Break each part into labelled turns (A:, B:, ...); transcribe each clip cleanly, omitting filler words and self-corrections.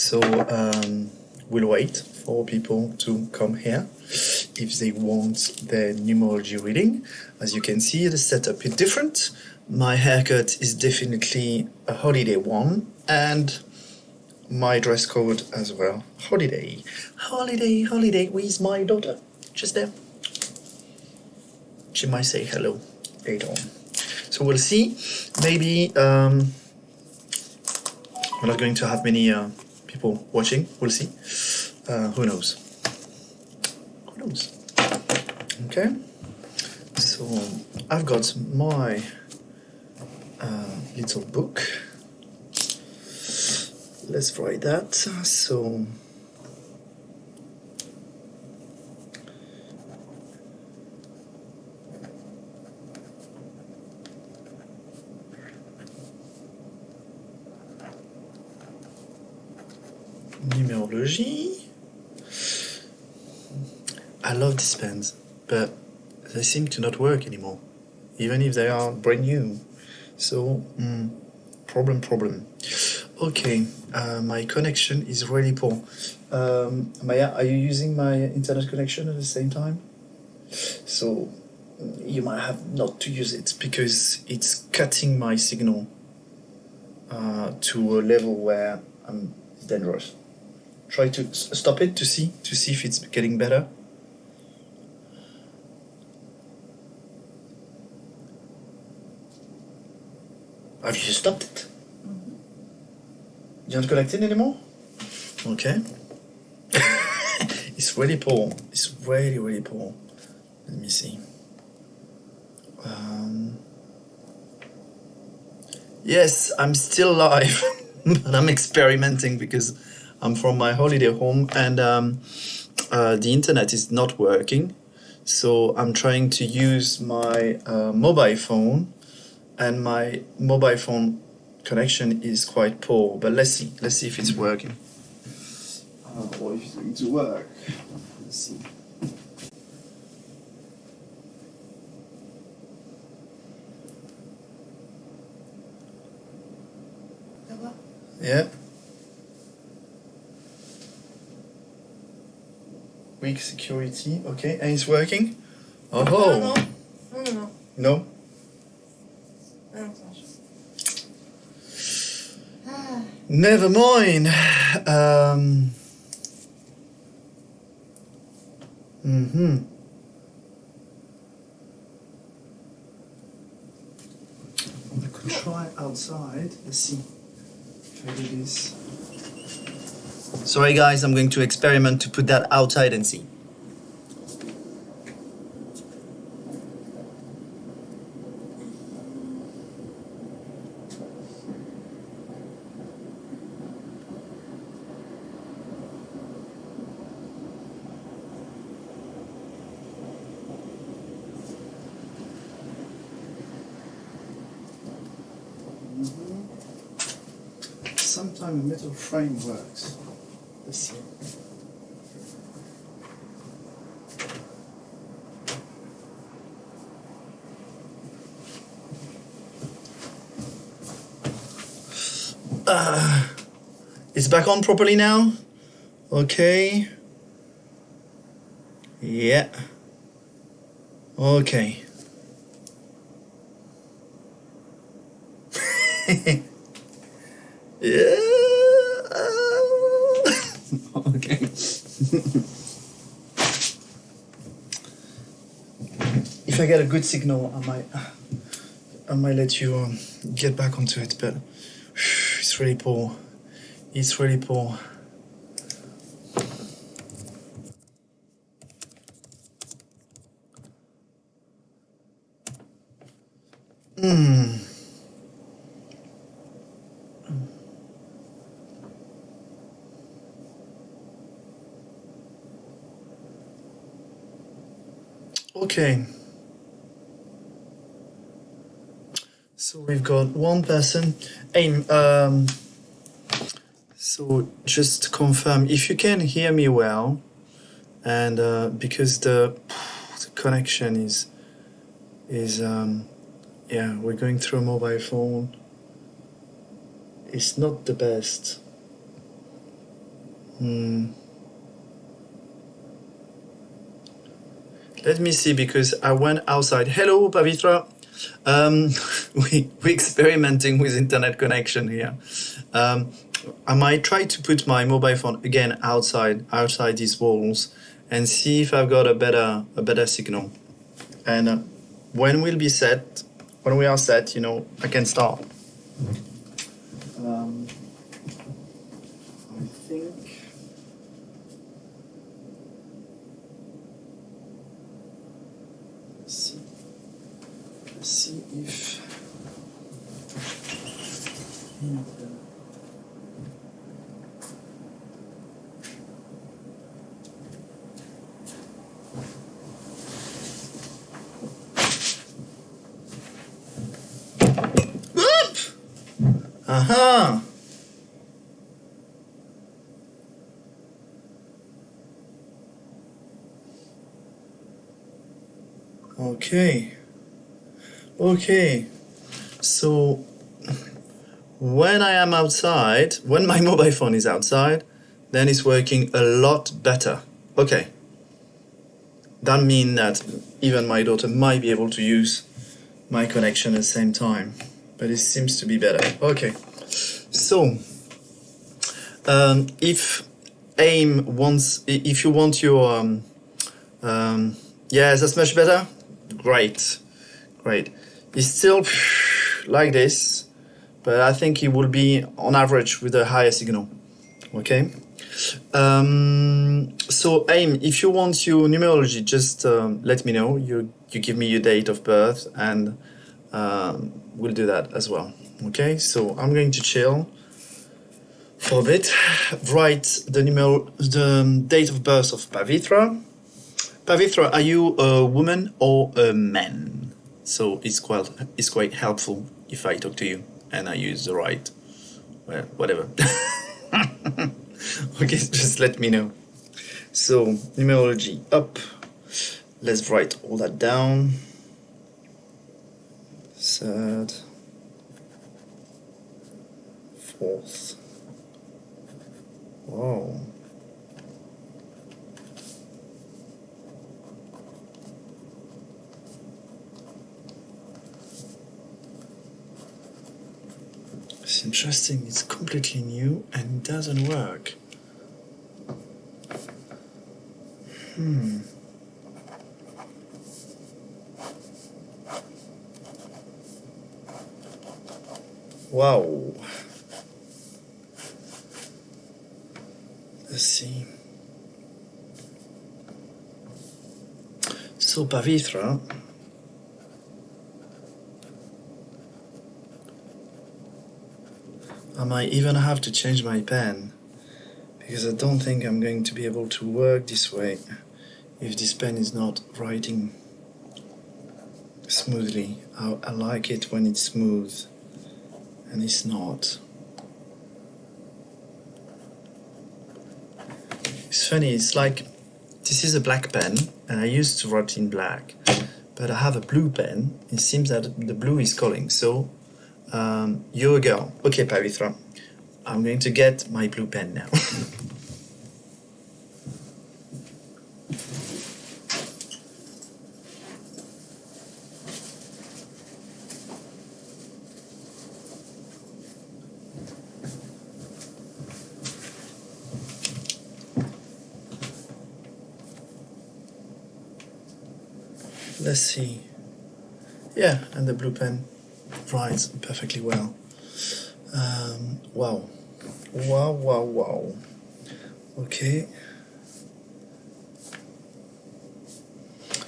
A: So we'll wait for people to come here if they want their numerology reading. As you can see, the setup is different. My haircut is definitely a holiday one, and my dress code as well. Holiday, holiday, holiday. Where's my daughter? Just there. She might say hello later on. So we'll see. Maybe we're not going to have many people watching. We'll see. Who knows? Who knows? Okay. So I've got my little book. Let's write that. So numerology. I love these pens, but they seem to not work anymore, even if they are brand new. So problem. Okay, my connection is really poor. Maya, are you using my internet connection at the same time? So you might have not to use it because it's cutting my signal to a level where it's dangerous. Try to stop it to see if it's getting better. Have you stopped it? You're not connected anymore? Okay. It's really poor. It's really poor. Let me see. Yes, I'm still live, but I'm experimenting because I'm from my holiday home and the internet is not working. So I'm trying to use my mobile phone, and my mobile phone connection is quite poor. But let's see if it's working. Or if it's going to work. Let's see. Yeah. Weak security. Okay, and it's working. Oh.
B: No.
A: No. Never mind. I could try outside. Let's see. Try to do this. Sorry guys, I'm going to experiment to put that outside and see. Sometimes a metal frame works. Let's see. It's back on properly now? Okay. Yeah. Okay. Yeah. Okay. If I get a good signal, I might let you get back onto it, but it's really poor. It's really poor. Okay. So we've got one person. Hey, so just to confirm, if you can hear me well, and because the connection is yeah, we're going through a mobile phone. It's not the best. Let me see, because I went outside. Hello, Pavitra. We're experimenting with internet connection here. I might try to put my mobile phone again outside these walls and see if I've got a better signal. And when we are set, you know, I can start. I think. Let's see if. Aha! Okay. So when I am outside, when my mobile phone is outside, then it's working a lot better. Okay. That means that even my daughter might be able to use my connection at the same time, but it seems to be better. Okay. So if you want your yes, that's much better. Great. It's still like this, but I think it will be on average with a higher signal. Okay. So AIM, if you want your numerology, just let me know. You give me your date of birth, and we'll do that as well. Okay. So I'm going to chill for a bit. Write the date of birth of Pavitra. Pavitra, are you a woman or a man? So it's quite helpful if I talk to you and I use the right, well, whatever. Okay, just let me know. So numerology up. Let's write all that down. Third, fourth. Whoa. It's interesting, it's completely new and doesn't work. Wow. Let's see. So Pavitra, I might even have to change my pen, because I don't think I'm going to be able to work this way if this pen is not writing smoothly. I like it when it's smooth, and it's not. It's funny, it's like this is a black pen, and I used to write in black, but I have a blue pen. It seems that the blue is calling, so you're a girl. Okay, Pavitra, I'm going to get my blue pen now. Let's see. Yeah, and the blue pen writes perfectly well. Wow. Okay.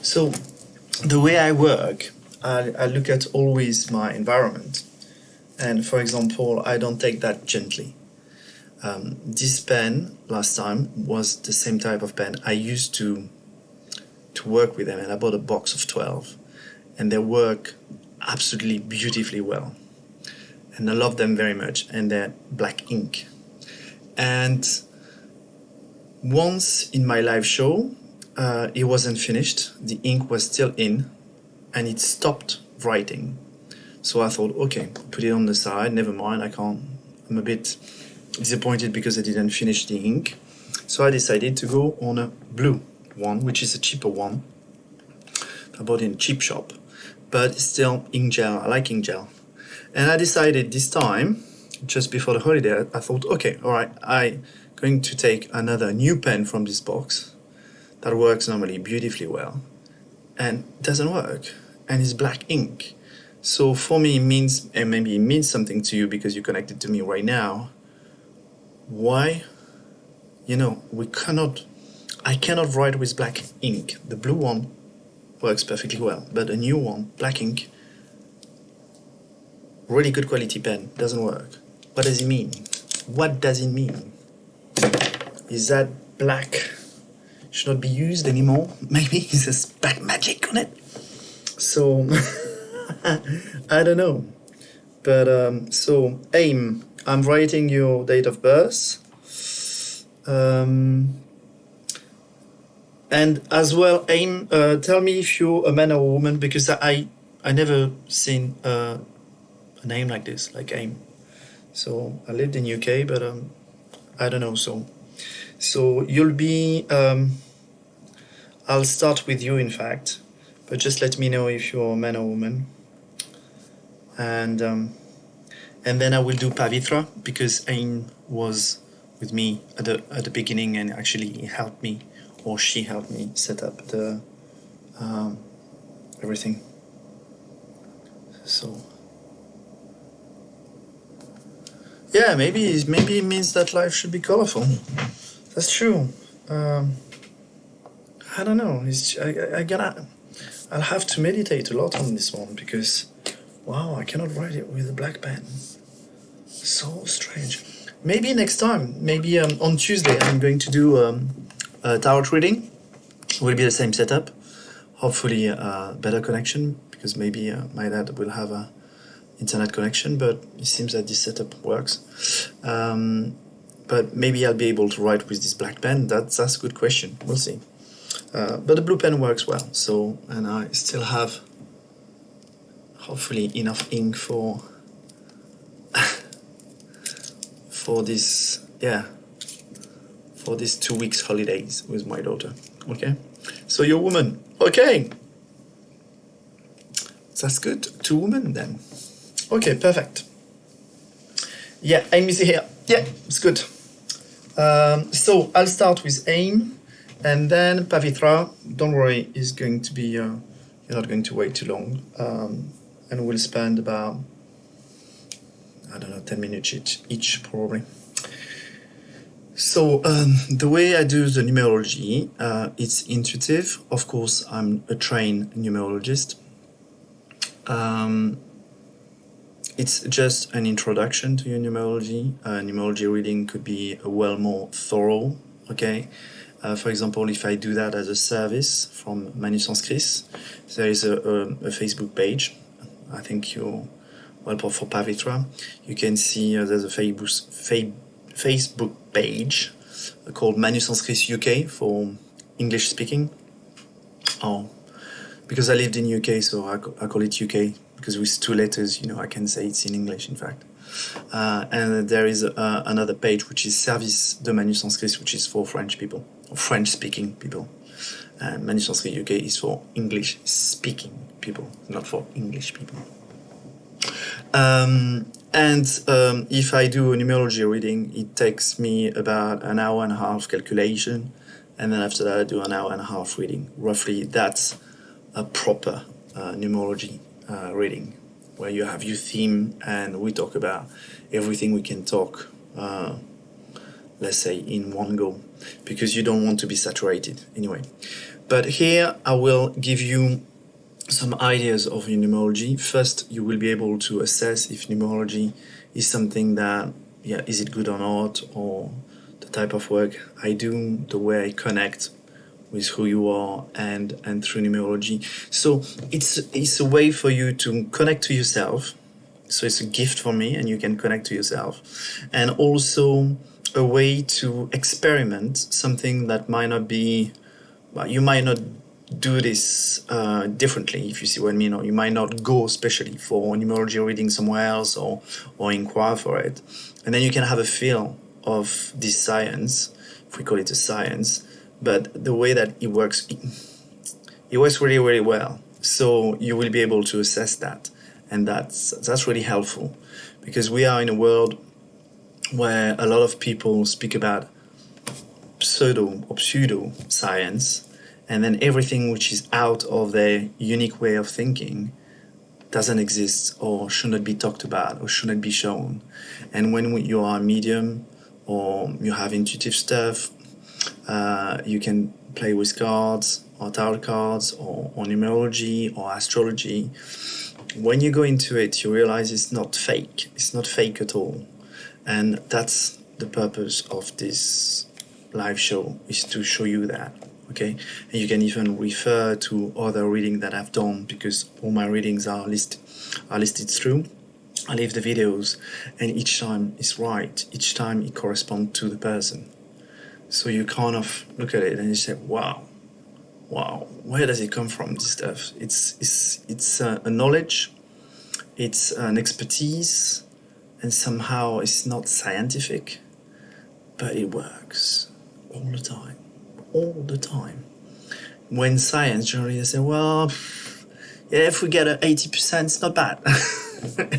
A: So the way I work, I look at always my environment. And for example, I don't take that gently. This pen last time was the same type of pen I used to work with them, and I bought a box of 12, and they work absolutely beautifully well, and I love them very much, and they're black ink. And once in my live show, it wasn't finished, the ink was still in, and it stopped writing. So I thought, okay, put it on the side, never mind, I'm a bit disappointed because I didn't finish the ink. So I decided to go on a blue one, which is a cheaper one. I bought in a cheap shop, but still ink gel. I like ink gel. And I decided this time, just before the holiday, I thought, okay, all right, I'm going to take another new pen from this box that works normally beautifully well and doesn't work, and it's black ink. So for me, it means, and maybe it means something to you because you connected to me right now, why, you know, I cannot write with black ink. The blue one works perfectly well, but a new one, black ink, really good quality pen, doesn't work. What does it mean? What does it mean? Is that black should not be used anymore? Maybe it's just black magic on it. So I don't know. But so aim, I'm writing your date of birth. And as well, aim, tell me if you're a man or a woman, because I never seen a name like this, like aim. So I lived in UK, but I don't know. So you'll be, I'll start with you in fact, but just let me know if you're a man or woman. And then I will do Pavitra, because Ain was with me at the beginning, and actually he helped me, or she helped me set up the everything. So yeah, maybe it means that life should be colorful. That's true. I don't know. I'll have to meditate a lot on this one, because wow, I cannot write it with a black pen. So strange. Maybe next time, maybe on Tuesday, I'm going to do a tarot reading. It will be the same setup. Hopefully better connection, because maybe my dad will have a internet connection, but it seems that this setup works. But maybe I'll be able to write with this black pen. That's a good question. We'll see. But the blue pen works well. So, and I still have hopefully enough ink for for this 2 weeks holidays with my daughter. Okay, so you're a woman. Okay, that's good. 2 women then. Okay, perfect. Yeah, aim is here. Yeah, it's good. So I'll start with aim, and then Pavitra. Don't worry, is going to be you're not going to wait too long, and we'll spend about, I don't know, 10 minutes each probably. So the way I do the numerology, it's intuitive. Of course, I'm a trained numerologist. It's just an introduction to your numerology. Numerology reading could be well more thorough, okay? For example, if I do that as a service from ManuSensCris, there is a Facebook page. I think for Pavitra, you can see there's a Facebook page called ManuSensCris UK for English speaking. Oh, because I lived in UK, so I call it UK, because with 2 letters, I can say it's in English, in fact. And there is another page, which is Service de ManuSensCris, which is for French people, or French-speaking people. And ManuSensCris UK is for English-speaking people, not for English people. If I do a numerology reading, it takes me about an hour and a half calculation, and then after that I do an hour and a half reading. Roughly, that's a proper numerology reading, where you have your theme and we talk about everything we can talk, let's say, in one go, because you don't want to be saturated anyway. But here I will give you some ideas of your numerology. First, you will be able to assess if numerology is something that, is it good or not, or the type of work I do, the way I connect with who you are, and through numerology. So it's a way for you to connect to yourself. So it's a gift for me, and you can connect to yourself. And also a way to experiment something that might not be, you might not do this differently, if you see what I mean, or you might not go especially for numerology reading somewhere else, or inquire for it. And then you can have a feel of this science, if we call it a science, but the way that it works really, really well. So you will be able to assess that, and that's really helpful, because we are in a world where a lot of people speak about pseudo science, and then everything which is out of their unique way of thinking doesn't exist, or should not be talked about, or should not be shown. And when you are a medium, or you have intuitive stuff, you can play with cards, or tarot cards, or numerology, or astrology. When you go into it, you realize it's not fake. It's not fake at all. And that's the purpose of this live show, is to show you that, okay? And you can even refer to other readings that I've done, because all my readings are listed through. I leave the videos, and each time is right. Each time it corresponds to the person. So you kind of look at it and you say, wow, where does it come from, this stuff? It's a knowledge, it's an expertise, and somehow it's not scientific, but it works all the time. When science generally say, well, yeah, if we get an 80%, it's not bad.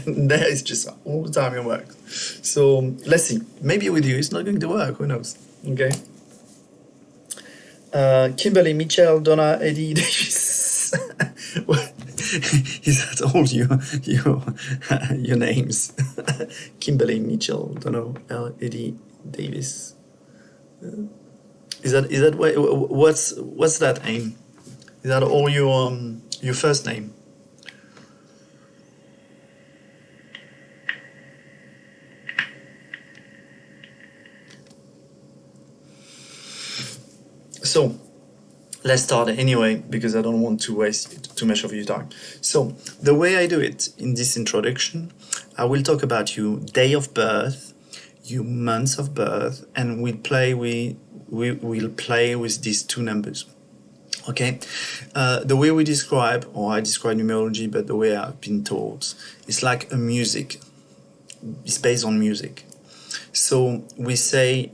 A: And there it's just all the time it works. So let's see, maybe with you it's not going to work, who knows, okay? Kimberly, Mitchell, Donna, Eddie, Davis. Is that all your names? Kimberly, Mitchell, Donna, Eddie, Davis. Is that what's that name? Is that all your first name? So let's start anyway, because I don't want to waste too much of your time. So the way I do it in this introduction, I will talk about your day of birth, your months of birth, and we'll play with these two numbers. Okay, the way we describe, or I describe numerology, but the way I've been taught, it's like a music. It's based on music. So we say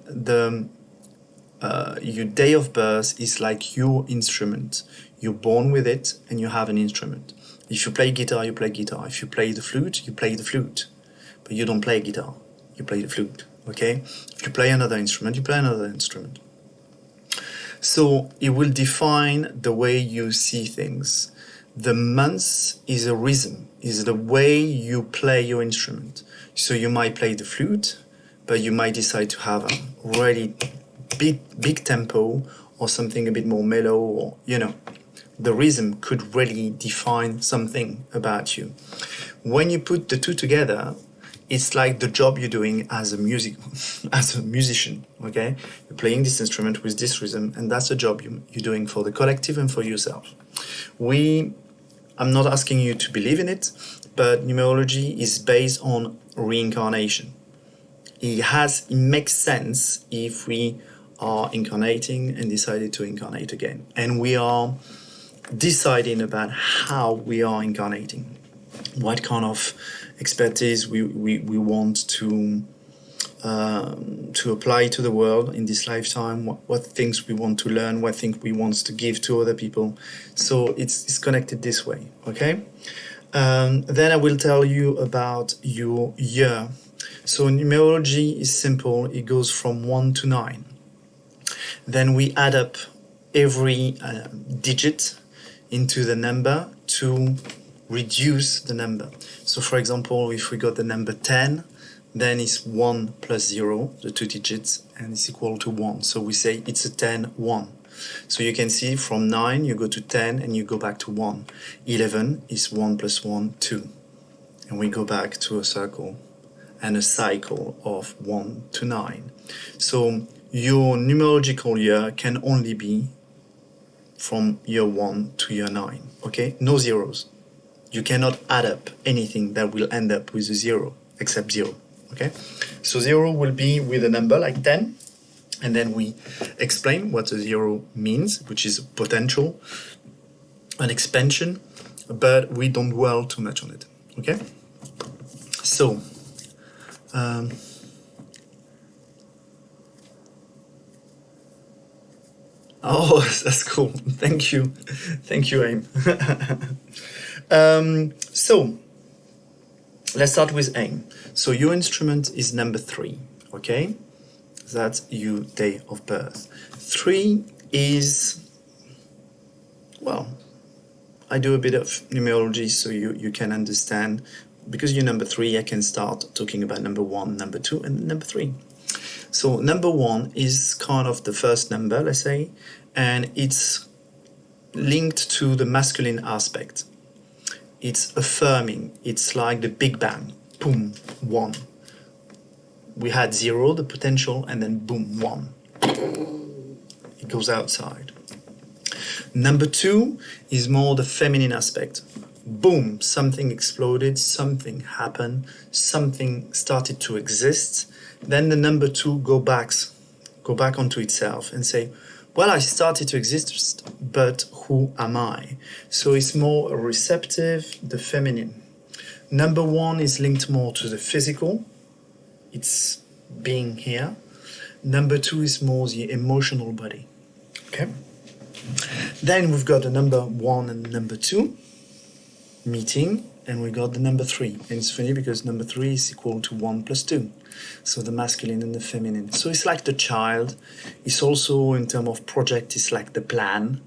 A: your day of birth is like your instrument. You're born with it, and you have an instrument. If you play guitar, you play guitar. If you play the flute, you play the flute. But you don't play guitar, you play the flute, okay? If you play another instrument, you play another instrument. So it will define the way you see things. The months is a rhythm, is the way you play your instrument. So you might play the flute, but you might decide to have a really big tempo, or something a bit more mellow, or the rhythm could really define something about you. When you put the two together, it's like the job you're doing as a musician, okay? You're playing this instrument with this rhythm, and that's the job you're doing for the collective and for yourself. I'm not asking you to believe in it, but numerology is based on reincarnation. It makes sense if we are incarnating and decided to incarnate again. And we are deciding about how we are incarnating, what kind of expertise we want to apply to the world in this lifetime, what things we want to learn, what things we want to give to other people. So it's connected this way, okay? Then I will tell you about your year. So numerology is simple. It goes from 1 to 9. Then we add up every digit into the number to reduce the number. So for example, if we got the number 10, then it's 1 plus 0, the two digits, and it's equal to 1. So we say it's a 10, 1. So you can see from 9 you go to 10 and you go back to 1. 11 is 1 plus 1, 2. And we go back to a circle and a cycle of 1 to 9. So your numerological year can only be from year 1 to year 9, okay? No zeros. You cannot add up anything that will end up with a 0, except 0, okay? So 0 will be with a number like 10, and then we explain what a 0 means, which is potential, an expansion, but we don't dwell too much on it, okay? So, Oh, that's cool. Thank you. Thank you, Aim. So let's start with Aim. So your instrument is number 3, okay? That's your day of birth. 3 is, well, I do a bit of numerology so you can understand. Because you're number 3, I can start talking about number 1, number 2, and number 3. So number 1 is kind of the first number, let's say, and it's linked to the masculine aspect. It's affirming. It's like the Big Bang. Boom, 1. We had 0, the potential, and then boom, 1. It goes outside. Number 2 is more the feminine aspect. Boom, something exploded, something happened, something started to exist. Then the number 2 go back onto itself and say, well, I started to exist, but who am I? So it's more receptive, the feminine. Number 1 is linked more to the physical. It's being here. Number 2 is more the emotional body. Okay. Then we've got the number 1 and number 2 meeting, and we got the number 3. And it's funny because number 3 is equal to 1 plus 2. So the masculine and the feminine. So it's like the child. It's also, in terms of project, it's like the plan.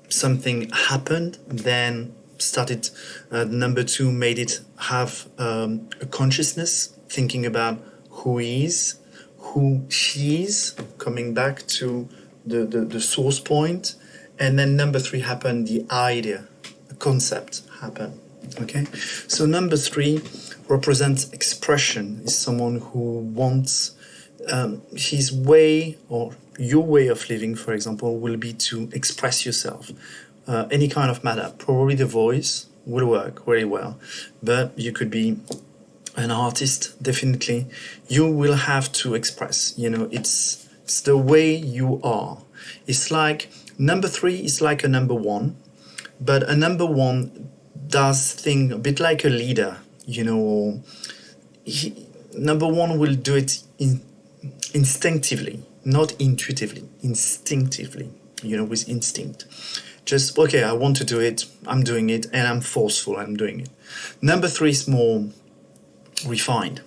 A: Something happened, then started, number 2 made it have a consciousness, thinking about who he is, who she is, coming back to the source point. And then number 3 happened, the idea, the concept happened. Okay, so number 3 represents expression. Is someone who wants his way or your way of living, for example, will be to express yourself. Any kind of matter. Probably the voice will work very well, but you could be an artist, definitely. You will have to express, it's the way you are. It's like number 3 is like a number 1, but a number 1 does things a bit like a leader, number 1 will do it instinctively, not intuitively, instinctively, with instinct. Just, okay, I want to do it, I'm doing it, and I'm forceful, I'm doing it. Number 3 is more refined.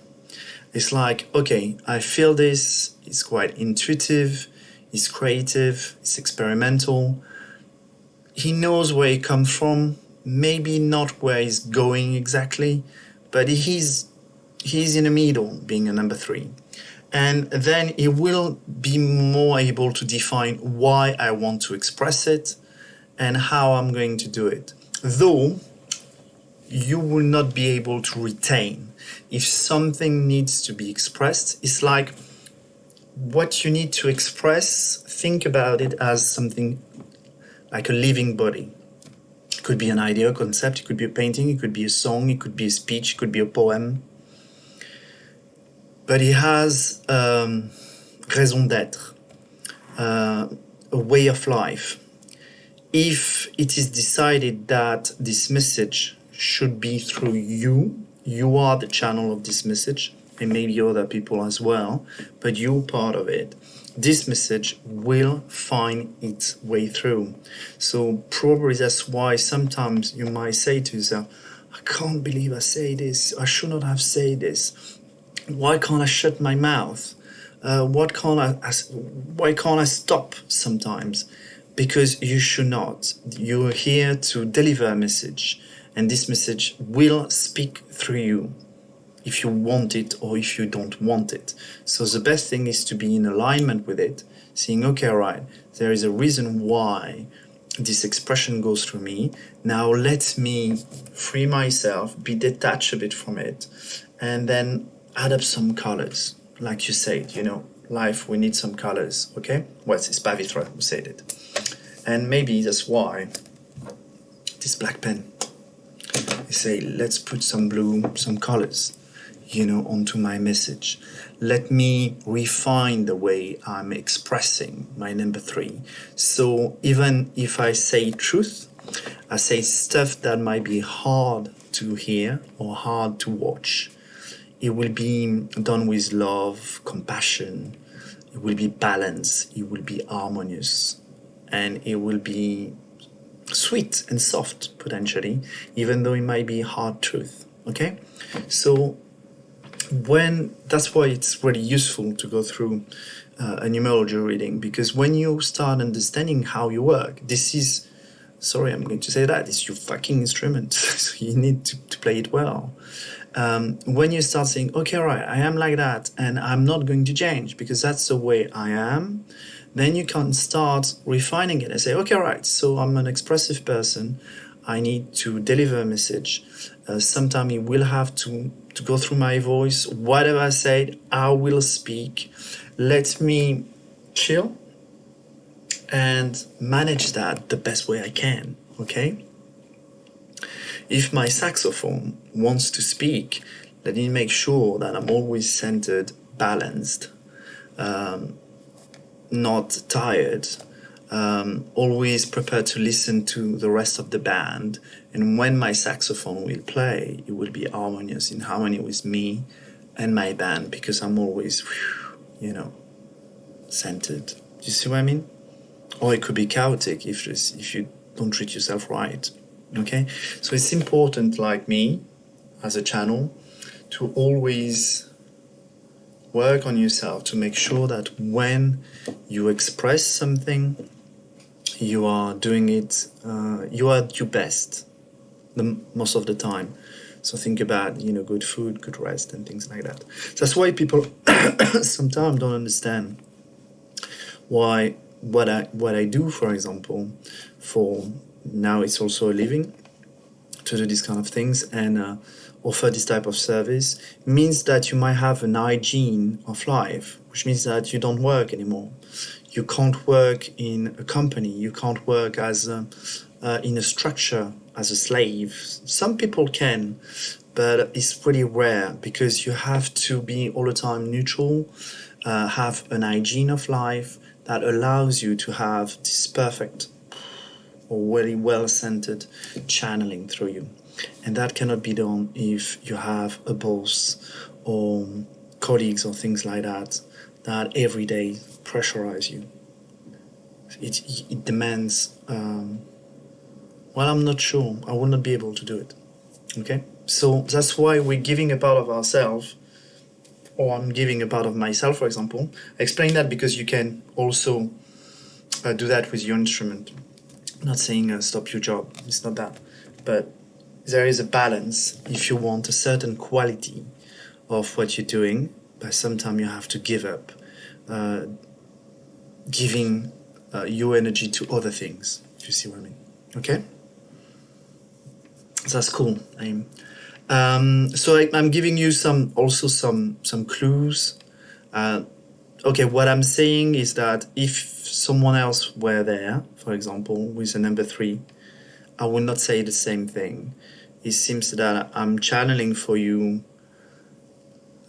A: It's like, okay, I feel this, it's quite intuitive, it's creative, it's experimental. He knows where he comes from, maybe not where he's going exactly, but he's in the middle, being a number 3. And then he will be more able to define why I want to express it and how I'm going to do it. Though you will not be able to retain. If something needs to be expressed, it's like what you need to express, think about it as something like a living body. It could be an idea, a concept, it could be a painting, it could be a song, it could be a speech, it could be a poem. But it has raison d'être, a way of life. If it is decided that this message should be through you, you are the channel of this message, and maybe other people as well, but you're part of it. This message will find its way through. So probably that's why sometimes you might say to yourself, I can't believe I say this, I should not have said this. Why can't I shut my mouth? Why can't I stop sometimes? Because you should not. You're here to deliver a message, and this message will speak through you if you want it or if you don't want it. So the best thing is to be in alignment with it, saying, okay, all right, there is a reason why this expression goes through me. Now let me free myself, be detached a bit from it, and then add up some colors. Like you said, life, we need some colors, okay? Well, it's Pavitra who said it. And maybe that's why this black pen, they say, let's put some blue, some colors, onto my message. Let me refine the way I'm expressing my number 3. So even if I say truth, I say stuff that might be hard to hear or hard to watch. It will be done with love, compassion, it will be balanced, it will be harmonious, and it will be sweet and soft potentially, even though it might be hard truth. Okay, so that's why it's really useful to go through a numerology reading, because when you start understanding how you work, this is, sorry, I'm going to say that, it's your fucking instrument. So you need to play it well. When you start saying, okay, right, I am like that, and I'm not going to change because that's the way I am, then you can start refining it and say, okay, right, so I'm an expressive person. I need to deliver a message. Sometimes it will have to go through my voice. Whatever I said, I will speak. Let me chill and manage that the best way I can, okay? If my saxophone wants to speak, let me make sure that I'm always centered, balanced, not tired, always prepared to listen to the rest of the band. And when my saxophone will play, it will be harmonious, in harmony with me and my band, because I'm always, centered. Do you see what I mean? Or it could be chaotic if you don't treat yourself right. Okay? So it's important, like me, as a channel, to always work on yourself to make sure that when you express something, you are doing it, you are at your best most of the time. So think about, good food, good rest, and things like that. That's why people sometimes don't understand why what I do, for example, for now it's also a living, to do these kind of things and offer this type of service, means that you might have an hygiene of life, which means that you don't work anymore. You can't work in a company. You can't work as in a structure as a slave. Some people can, but it's pretty rare, because you have to be all the time neutral, have an hygiene of life that allows you to have this perfect or very well-centered channeling through you. And that cannot be done if you have a boss or colleagues or things like that every day pressurize you. It demands, well, I'm not sure. I will not be able to do it. Okay? So that's why we're giving a part of ourselves, or I'm giving a part of myself, for example. I explain that because you can also do that with your instrument. I'm not saying stop your job. It's not that. But there is a balance if you want a certain quality of what you're doing, but sometimes you have to give up giving your energy to other things, if you see what I mean. Okay? That's cool. So I'm giving you some clues. Okay, what I'm saying is that if someone else were there, for example, with a number 3, I will not say the same thing. It seems that I'm channeling for you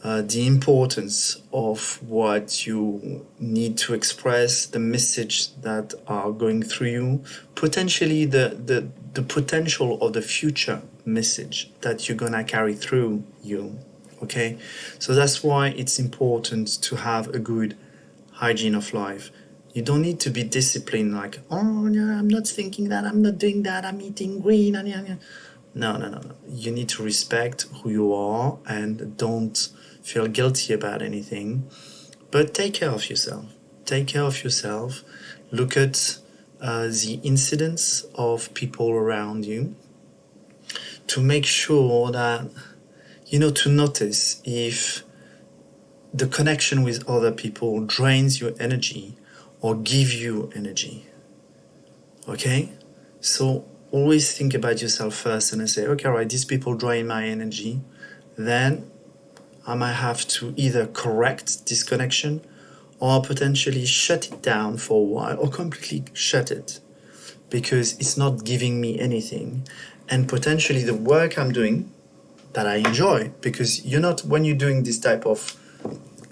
A: the importance of what you need to express, the message that are going through you, potentially the potential of the future message that you're gonna carry through you. Okay, so that's why it's important to have a good hygiene of life. You don't need to be disciplined, like, oh, no, I'm not thinking that, I'm not doing that, I'm eating green. No. You need to respect who you are and don't feel guilty about anything. But take care of yourself. Take care of yourself. Look at the incidents of people around you to make sure that, to notice if the connection with other people drains your energy or give you energy. Okay? So always think about yourself first and say, okay, right, these people drain my energy. Then I might have to either correct this connection or potentially shut it down for a while, or completely shut it, because it's not giving me anything. And potentially the work I'm doing that I enjoy, because when you're doing this type of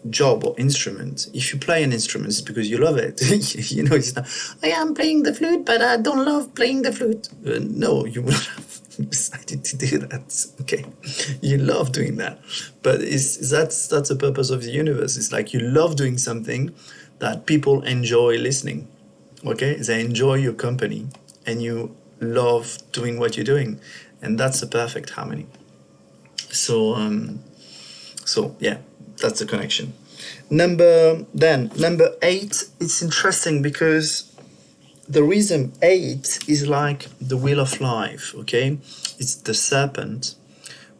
A: job or instrument, if you play an instrument, it's because you love it. It's not, I am playing the flute, but I don't love playing the flute. No, you would have decided to do that. Okay, you love doing that, but that's the purpose of the universe. It's like you love doing something, that people enjoy listening. Okay, they enjoy your company and you love doing what you're doing, and that's a perfect harmony. So so yeah, that's the connection. Number 8, it's interesting because the rhythm 8 is like the wheel of life. Okay, it's the serpent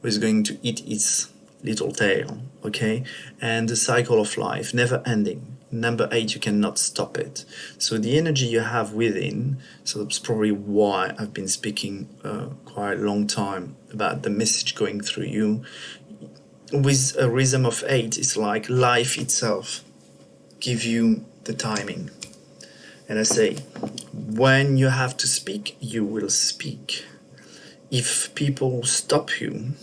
A: who is going to eat its little tail. Okay, and the cycle of life never ending. Number 8, you cannot stop it. So the energy you have within, so that's probably why I've been speaking quite a long time about the message going through you. With a rhythm of 8, it's like life itself give you the timing. And I say, when you have to speak, you will speak. If people stop you,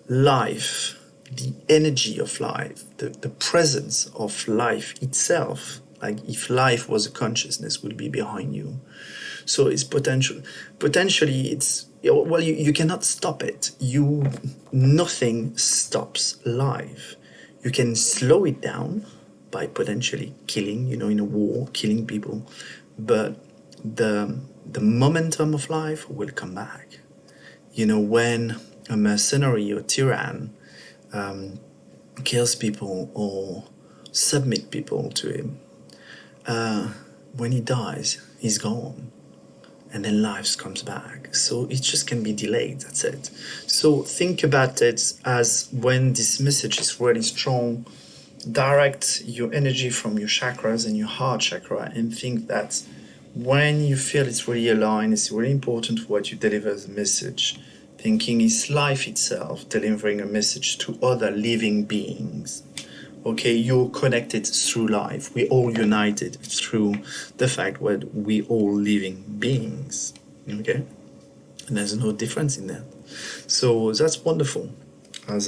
A: life, the energy of life, the presence of life itself, like if life was a consciousness, will be behind you. So it's potentially it's, well, you cannot stop it. Nothing stops life. You can slow it down by potentially killing, in a war, killing people, but the momentum of life will come back. When a mercenary or tyrann kills people or submit people to him, when he dies, he's gone. And then life comes back. So it just can be delayed, that's it. So think about it as when this message is really strong, direct your energy from your chakras and your heart chakra and think that when you feel it's really aligned, it's really important what you deliver as a message. Thinking is life itself delivering a message to other living beings. Okay, you're connected through life. We're all united through the fact that we all living beings. Okay, and there's no difference in that. So that's wonderful. As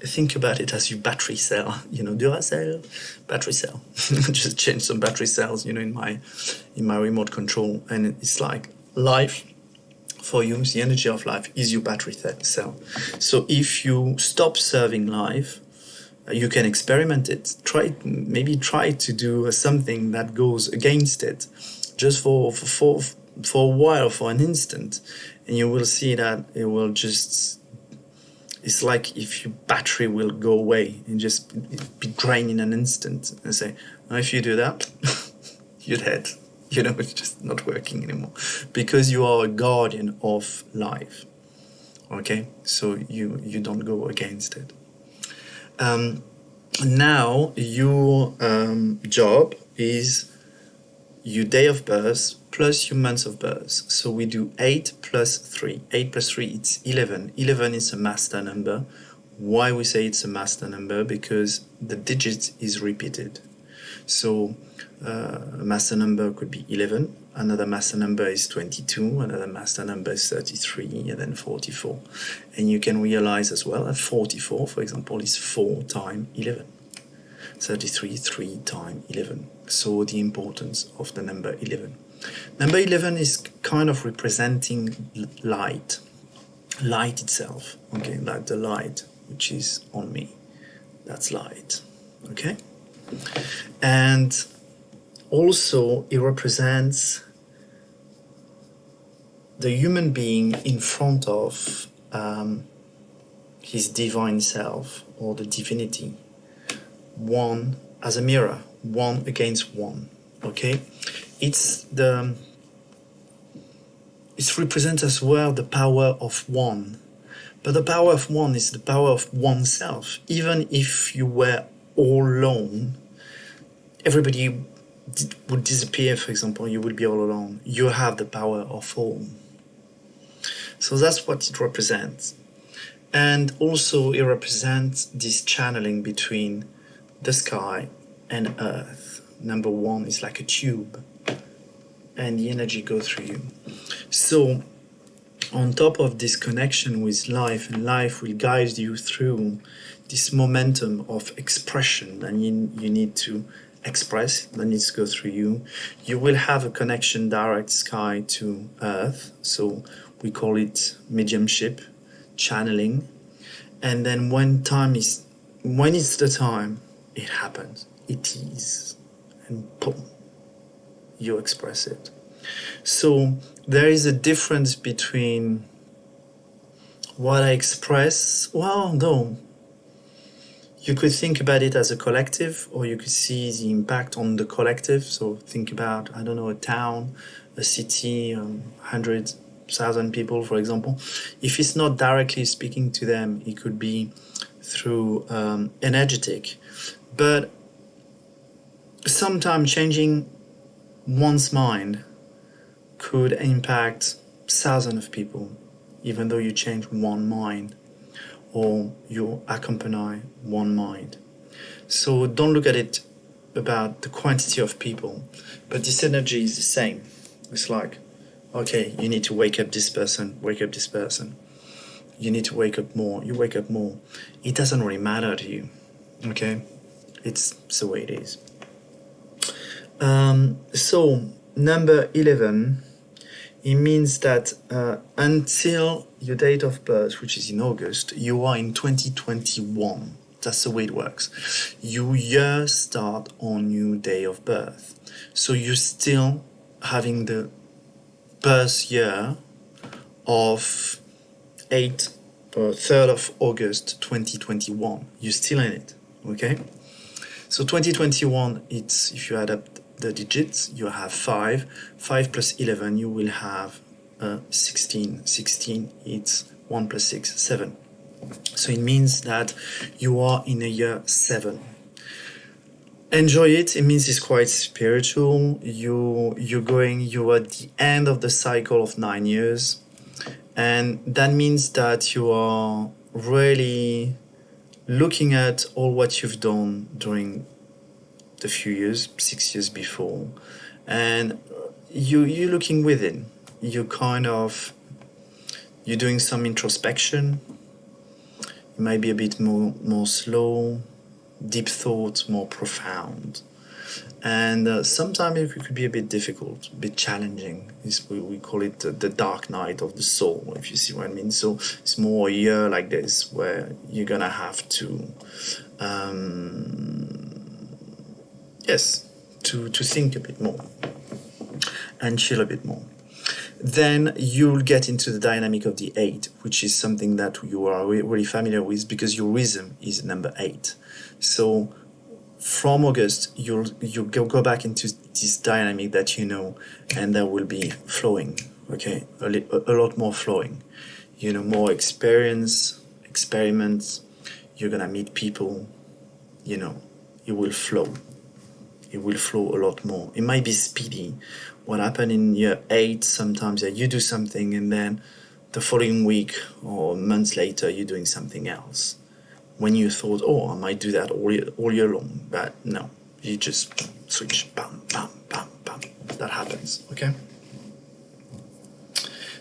A: think about it as your battery cell. Duracell, battery cell. Just change some battery cells. In my remote control, and it's like life. For you, the energy of life is your battery cell. So if you stop serving life, you can experiment it. Try to do something that goes against it, just for a while, for an instant, and you will see that it will just. It's like if your battery will go away and just be drained in an instant. And say, if you do that, you're dead. It's just not working anymore because you are a guardian of life. Okay, so you don't go against it. Now your job is your day of birth plus your month of birth. So we do 8 plus 3. 8 plus 3, it's 11. 11 is a master number. Why we say it's a master number? Because the digit is repeated. So a master number could be 11, another master number is 22, another master number is 33, and then 44. And you can realize as well that 44, for example, is 4 times 11. 33, 3 times 11. So the importance of the number 11. Number 11 is kind of representing light. Light itself, okay, like the light which is on me. That's light, okay? And also it represents the human being in front of his divine self or the divinity, one as a mirror, one against one. Okay, it represents as well the power of one, but the power of one is the power of oneself. Even if you were all alone, everybody would disappear. For example, you would be all alone. You have the power of all. So that's what it represents. And also it represents this channeling between the sky and earth. Number 1 is like a tube, and the energy goes through you. So on top of this connection with life, and life will guide you through this momentum of expression that you need to express, that needs to go through you. You will have a connection direct sky to earth, so we call it mediumship, channeling, and then when it's the time, it happens. It is, and boom, you express it. So there is a difference between what I express. Well, no. You could think about it as a collective, or you could see the impact on the collective. So think about, I don't know, a town, a city, 100,000 people, for example. If it's not directly speaking to them, it could be through energetic. But sometimes changing one's mind could impact thousands of people, even though you change one mind, or you accompany one mind. So don't look at it about the quantity of people, but this energy is the same. It's like, okay, you need to wake up this person, wake up this person. You need to wake up more, you wake up more. It doesn't really matter to you, okay? It's the way it is. So number 11, it means that until your date of birth, which is in August, you are in 2021. That's the way it works. Your year start on your day of birth. So you're still having the birth year of 3rd of August 2021. You're still in it, okay? So 2021, it's, if you add up the digits, you have 5. 5 plus 11, you will have 16. 16, it's 1 plus 6, 7. So it means that you are in a year 7. Enjoy it. It means it's quite spiritual. You are at the end of the cycle of 9 years. And that means that you are really looking at all what you've done during the few years, 6 years before, and you're looking within. You're doing some introspection. It might be a bit more slow, deep thoughts, more profound, and sometimes it could be a bit difficult, a bit challenging. We call it the dark night of the soul, if you see what I mean. So it's more a year like this where you're gonna have to to think a bit more and chill a bit more. Then you'll get into the dynamic of the 8, which is something that you are really familiar with because your rhythm is number 8. So from August, you'll go back into this dynamic that you know, and that will be flowing, okay? A lot more flowing. You know, more experience, experiments, you're gonna meet people, you know, it will flow. It will flow a lot more. It might be speedy. What happened in year 8, sometimes you do something and then the following week or months later you're doing something else. When you thought, oh, I might do that all year long, but no, you just switch, bam, bam, bam, bam. That happens, okay?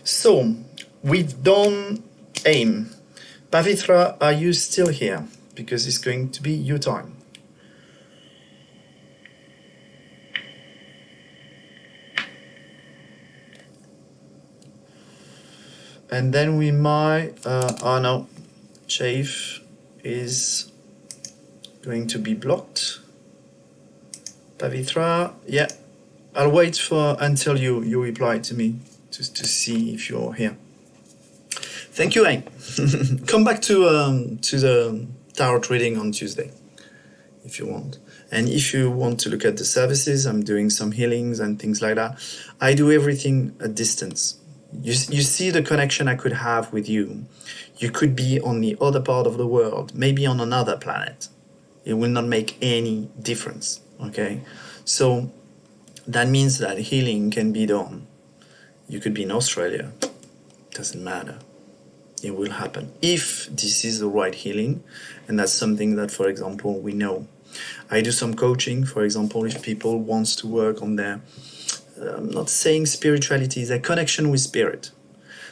A: So, we've done aim. Pavitra, are you still here? Because it's going to be your time. And then we might, oh no, Chafe is going to be blocked. Pavitra, yeah, I'll wait until you reply to me to see if you're here. Thank you, Aim. Come back to the tarot reading on Tuesday, if you want. And if you want to look at the services, I'm doing some healings and things like that. I do everything at distance. You see the connection I could have with you. You could be on the other part of the world, maybe on another planet. It will not make any difference, okay? So that means that healing can be done. You could be in Australia. Doesn't matter. It will happen. If this is the right healing, and that's something that, for example, we know. I do some coaching, for example, if people want to work on their I'm not saying spirituality, their connection with spirit,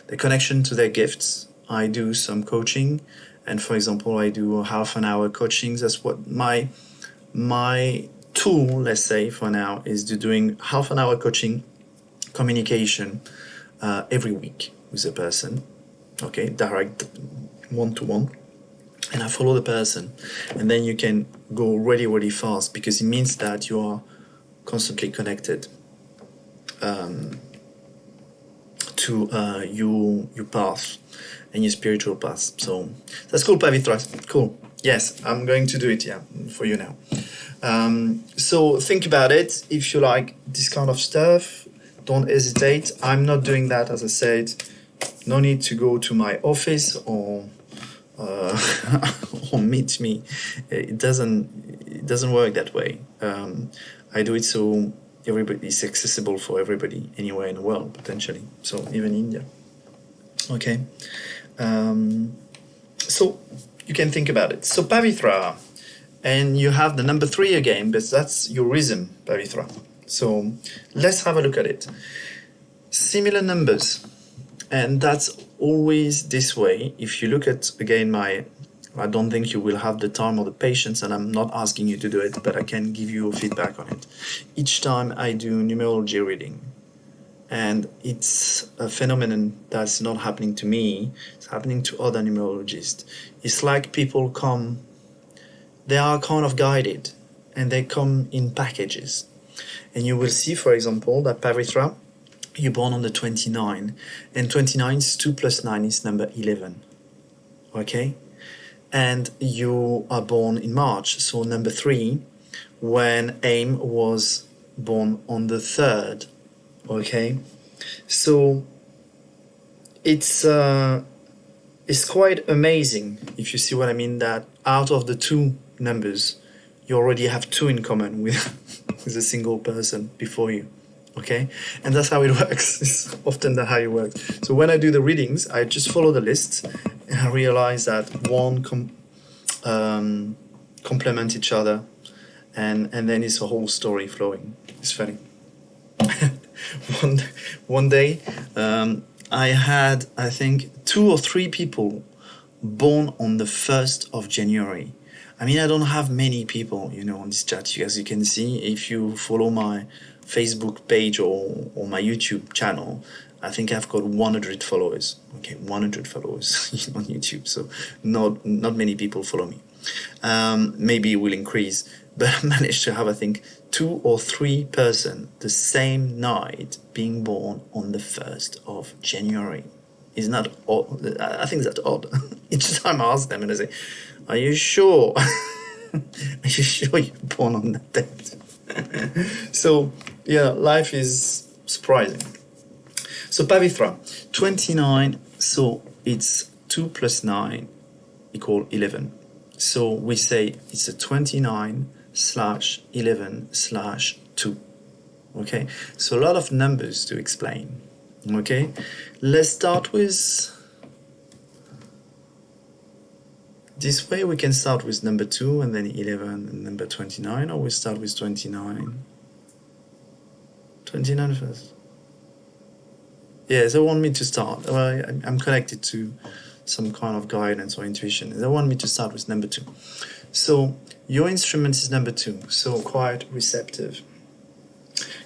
A: their connection to their gifts. I do some coaching, and for example, I do half an hour coaching. That's what my tool, let's say, for now, is doing half an hour coaching, communication every week with a person. okay, direct one-to-one, and I follow the person, and then you can go really, really fast because it means that you are constantly connected to your path and your spiritual path. So that's cool, Pavitra. Cool. Yes, I'm going to do it, yeah, for you now. So think about it. If you like this kind of stuff, don't hesitate. I'm not doing that, as I said. No need to go to my office or or meet me. It doesn't work that way. I do it so everybody is accessible for everybody anywhere in the world, potentially. So even India. Okay. So you can think about it. So Pavitra, and you have the number 3 again, but that's your rhythm, Pavitra. So let's have a look at it. Similar numbers, and that's always this way. If you look at, again, I don't think you will have the time or the patience, and I'm not asking you to do it, but I can give you feedback on it. Each time I do numerology reading, and it's a phenomenon that's not happening to me, it's happening to other numerologists. It's like people come, they are kind of guided, and they come in packages. And you will see, for example, that Pavitra, you're born on the 29, and 29 is 2 plus 9 is number 11, okay? And you are born in March, so number 3, when AIM was born on the 3rd, okay? So it's quite amazing, if you see what I mean, that out of the 2 numbers, you already have 2 in common with, with a single person before you. Okay, and that's how it works. It's often how it works. So when I do the readings, I just follow the list, and I realize that one complement each other, and then it's a whole story flowing. It's funny. one day, I had, I think, 2 or 3 people born on the 1st of January. I mean, I don't have many people, on this chat. As you can see, if you follow my Facebook page or my YouTube channel, I think I've got 100 followers. Okay, 100 followers on YouTube. So not many people follow me. Maybe it will increase, but I managed to have, I think, 2 or 3 person the same night being born on the 1st of January. Isn't that odd? I think that's odd. Each time I ask them and I say, "Are you sure? Are you sure you're born on that date?" So, yeah, life is surprising. So, Pavitra, 29, so it's 2 plus 9 equal 11. So we say it's a 29/11/2. Okay, so a lot of numbers to explain. Okay, let's start with this way. We can start with number 2 and then 11 and number 29, or we start with 29. 29 first. Yeah, they want me to start. Well, I'm connected to some kind of guidance or intuition. They want me to start with number 2. So your instrument is number 2, so quite receptive.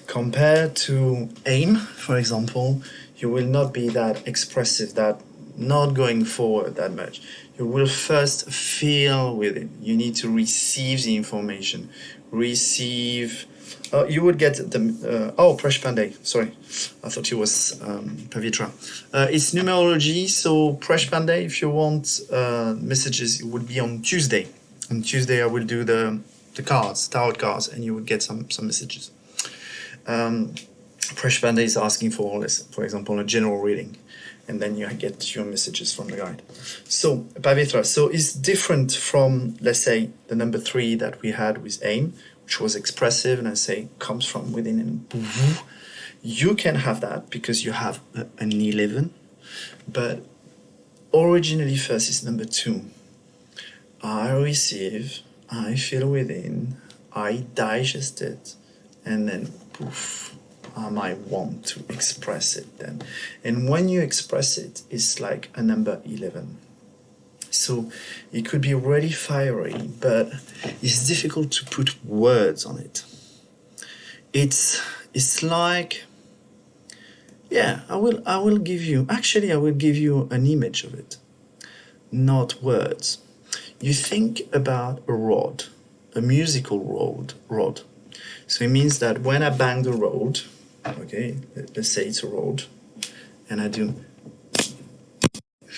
A: Compared to AIM, for example, you will not be that expressive, that not going forward that much. You will first feel with it. You need to receive the information. You would get the... Presh Pandey, sorry. I thought it was Pavitra. It's numerology, so Presh Pandey, if you want messages, it would be on Tuesday. On Tuesday, I will do the cards, tarot cards, and you would get some messages. Presh Pandey is asking for example, a general reading, and then you get your messages from the guide. So, Pavitra, so it's different from, let's say, the number 3 that we had with AIM, which was expressive, and I say comes from within, and you can have that because you have an 11, but originally first is number 2. I receive, I feel within, I digest it, and then poof, I might want to express it then. And when you express it, it's like a number 11. So it could be really fiery, but it's difficult to put words on it. It's like Yeah, I will give you, actually, I will give you an image of it, not words. You think about a rod, a musical rod. So it means that when I bang the rod, okay, let's say it's a rod, and I do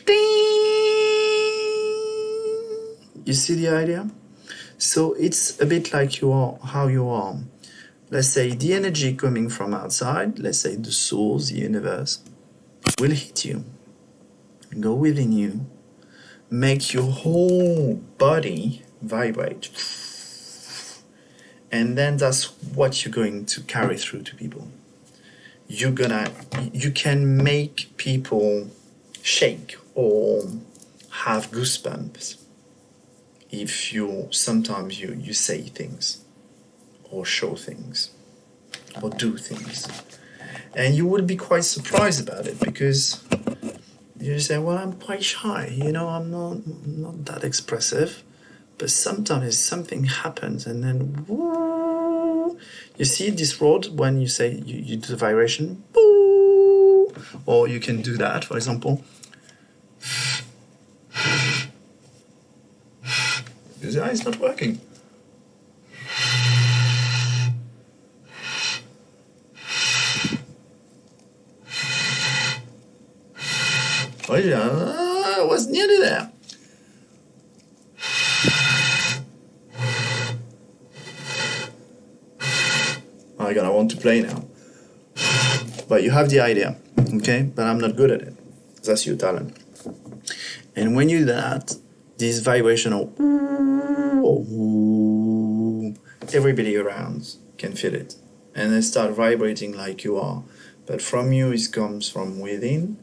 A: ding. You see the idea? So it's a bit like you are, how you are. Let's say the energy coming from outside, let's say the source, the universe, will hit you, go within you, make your whole body vibrate. And then that's what you're going to carry through to people. You can make people shake or have goosebumps if sometimes you say things or show things or do things. And you will be quite surprised about it, because you say, well, I'm quite shy, I'm not that expressive, but sometimes something happens, and then woo, you see this rod when you say you do the vibration, woo, or you can do that, for example. It's not working. Oh yeah, I was nearly there. I want to play now. But you have the idea, okay? But I'm not good at it. That's your talent. And when you do that, this vibration of everybody around can feel it. And they start vibrating like you are. But from you, it comes from within.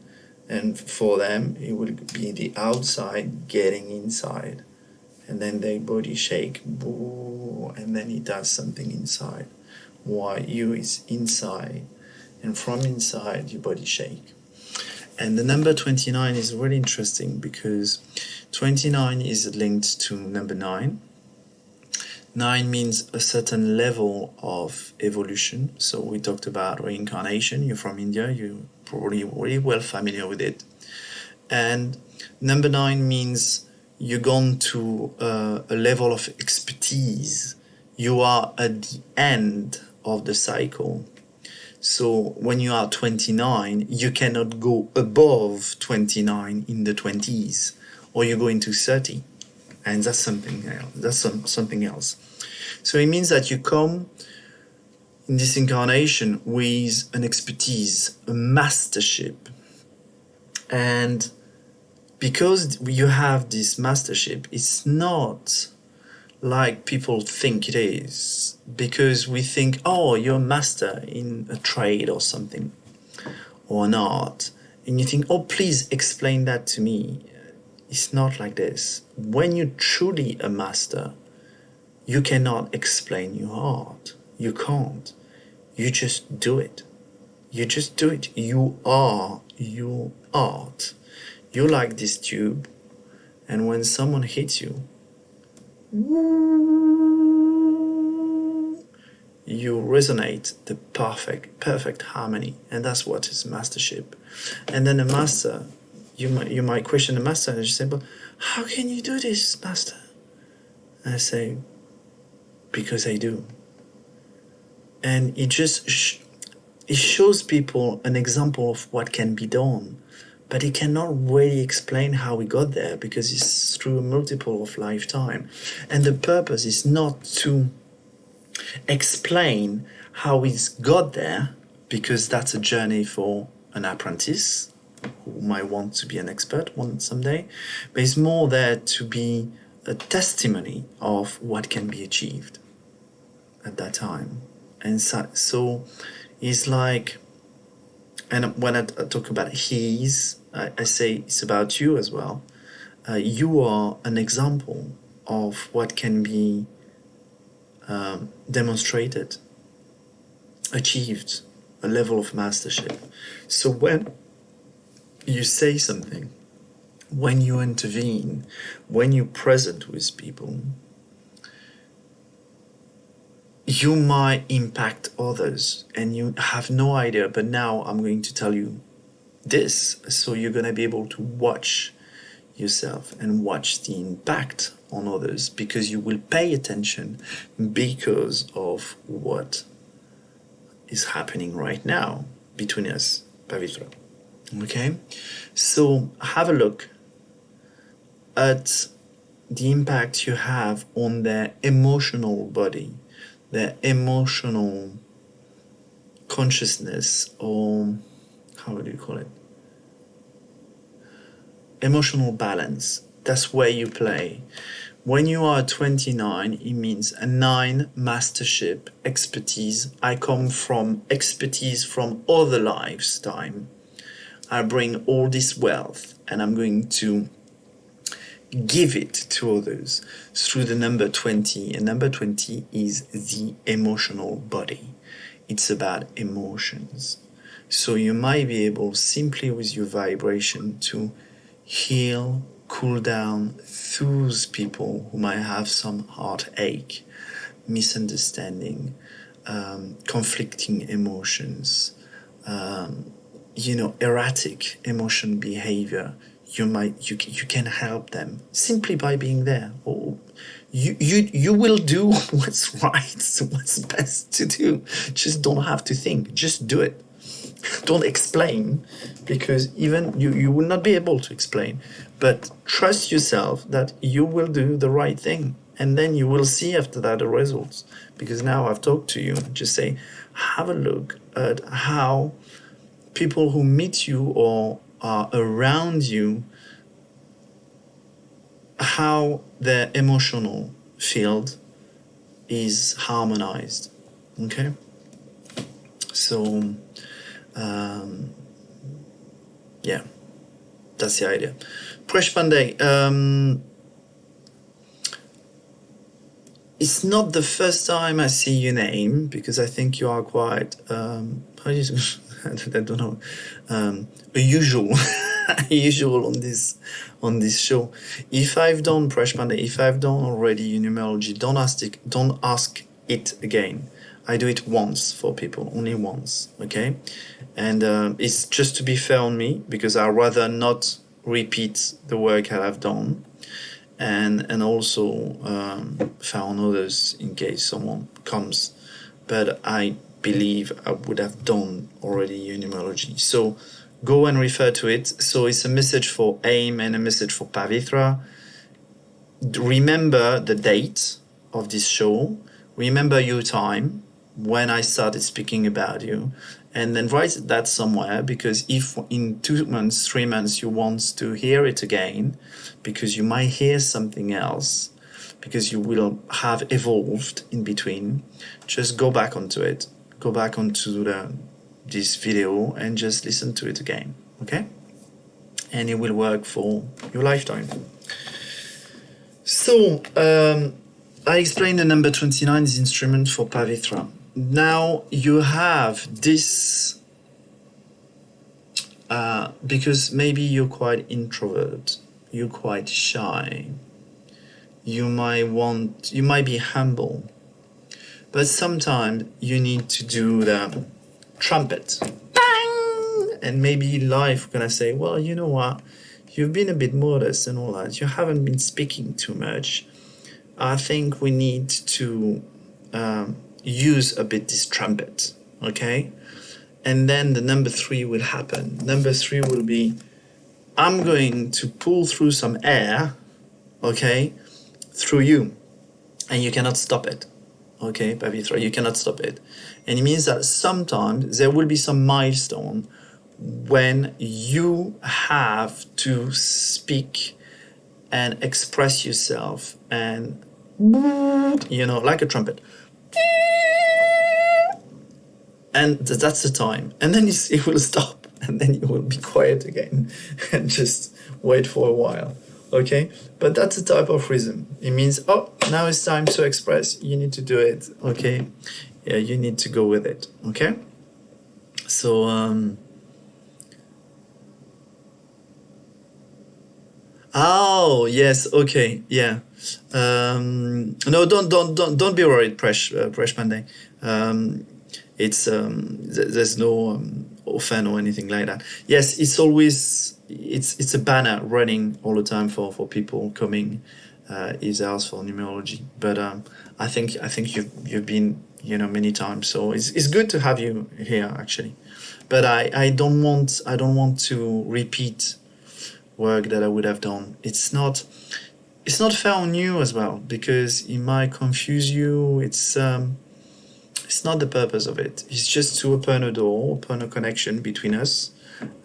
A: And for them, it will be the outside getting inside. And then their body shake, and then it does something inside. While you is inside. And from inside, your body shake. And the number 29 is really interesting, because 29 is linked to number 9. 9 means a certain level of evolution. So we talked about reincarnation. You're from India, you're probably really well familiar with it. And number 9 means you've gone to a level of expertise. You are at the end of the cycle. So when you are 29, you cannot go above 29 in the 20s, or you go into 30, and that's something else. Something else. So it means that you come in this incarnation with an expertise, a mastership, and because you have this mastership, it's not like people think it is, because we think, oh, you're a master in a trade or something, or an art, and you think, oh, please explain that to me. It's not like this. When you're truly a master, you cannot explain your art. You can't. You just do it. You just do it. You are your art. You're like this tube, and when someone hits you, you resonate the perfect harmony, and that's what is mastership. And then a master, you might question the master, and you say, but how can you do this, master? And I say, because I do. And it just it shows people an example of what can be done, but it cannot really explain how we got there, because it's through a multiple of lifetime. And the purpose is not to explain how we got there, because that's a journey for an apprentice who might want to be an expert someday, but it's more there to be a testimony of what can be achieved at that time. And so it's like, and when I talk about I say it's about you as well. You are an example of what can be demonstrated, achieved, a level of mastership. So when you say something, when you intervene, when you're present with people, you might impact others and you have no idea, but now I'm going to tell you this, so you're going to be able to watch yourself and watch the impact on others, because you will pay attention because of what is happening right now between us, Pavitra. Okay, so have a look at the impact you have on their emotional body, their emotional consciousness, or how would you call it? Emotional balance. That's where you play. When you are 29, it means a 9 mastership, expertise. I come from expertise from other lives time. I bring all this wealth and I'm going to give it to others through the number 20. And number 20 is the emotional body. It's about emotions. So you might be able, simply with your vibration, to heal, cool down those people who might have some heartache, misunderstanding, conflicting emotions, erratic emotion behavior. You can help them simply by being there. Or you will do what's right, what's best to do. Just don't have to think. Just do it. Don't explain, because even you will not be able to explain. But trust yourself that you will do the right thing, and then you will see after that the results. Because now I've talked to you. Just say, have a look at how people who meet you or are around you, how their emotional field is harmonized. Okay? So, yeah, that's the idea. Presh Pandey, it's not the first time I see your name, because I think you are quite, how do you, I don't know, a usual, usual on this show. If I've done Presh Pandey, if I've done already numerology, don't ask it again. I do it once for people, only once, okay? And it's just to be fair on me, because I'd rather not repeat the work I have done, and also fair on others in case someone comes. But I believe I would have done already numerology. So go and refer to it. So it's a message for AIM and a message for Pavitra. Remember the date of this show. Remember your time when I started speaking about you, and then write that somewhere, because if in 2 months, 3 months you want to hear it again, because you might hear something else, because you will have evolved in between, just go back onto it, go back onto this video and just listen to it again, okay? And it will work for your lifetime. So, I explained the number 29 is instrument for Pavitra. Now you have this, because maybe you're quite introvert, you're quite shy, you might be humble, but sometimes you need to do the trumpet, bang, and maybe life gonna say, well, you know what, you've been a bit modest and all that, you haven't been speaking too much. I think we need to use a bit this trumpet, okay? And then the number 3 will happen. Number 3 will be, I'm going to pull through some air, okay, through you, and you cannot stop it, okay, Pavitra, you cannot stop it. And it means that sometimes there will be some milestone when you have to speak and express yourself, and like a trumpet, and that's the time, and then it will stop, and then you will be quiet again and just wait for a while, okay? But that's the type of rhythm. It means, oh, now it's time to express, you need to do it, okay? Yeah, you need to go with it, okay? So Oh, yes, okay, yeah. No, don't be worried, Presh Monday. Um, there's no offense or anything like that. Yes, it's always it's a banner running all the time for people coming if they ask for numerology. But I think you've been many times, so it's good to have you here actually. But I don't want to repeat work that I would have done. It's not fair on you as well because it might confuse you. It's not the purpose of it. It's just to open a door, open a connection between us,